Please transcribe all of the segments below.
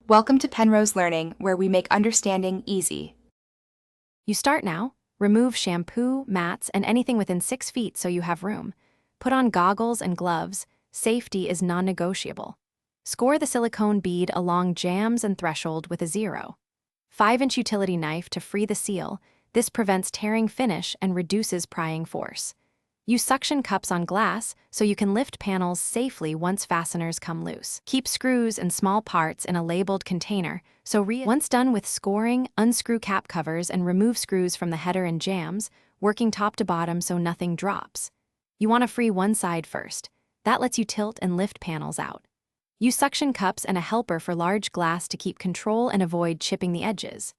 Welcome to Penrose Learning, where we make understanding easy. You start now. Remove shampoo, mats, and anything within 6 feet so you have room. Put on goggles and gloves. Safety is non-negotiable. Score the silicone bead along jambs and threshold with a 0. 5-inch utility knife to free the seal. This prevents tearing finish and reduces prying force. Use suction cups on glass so you can lift panels safely once fasteners come loose. Keep screws and small parts in a labeled container, so once done with scoring, unscrew cap covers and remove screws from the header and jambs, working top to bottom so nothing drops. You want to free one side first. That lets you tilt and lift panels out. Use suction cups and a helper for large glass to keep control and avoid chipping the edges.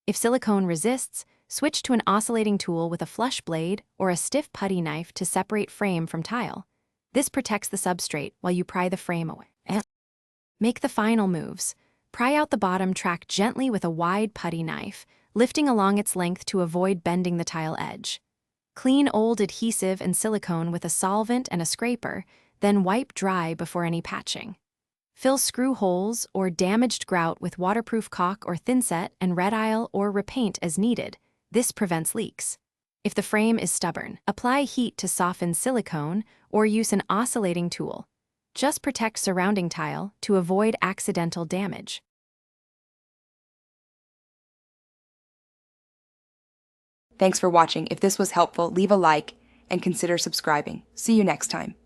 If silicone resists, switch to an oscillating tool with a flush blade or a stiff putty knife to separate frame from tile. This protects the substrate while you pry the frame away. Make the final moves. Pry out the bottom track gently with a wide putty knife, lifting along its length to avoid bending the tile edge. Clean old adhesive and silicone with a solvent and a scraper, then wipe dry before any patching. Fill screw holes or damaged grout with waterproof caulk or thinset and red aisle or repaint as needed. This prevents leaks. If the frame is stubborn, apply heat to soften silicone or use an oscillating tool. Just protect surrounding tile to avoid accidental damage. Thanks for watching. If this was helpful, leave a like and consider subscribing. See you next time.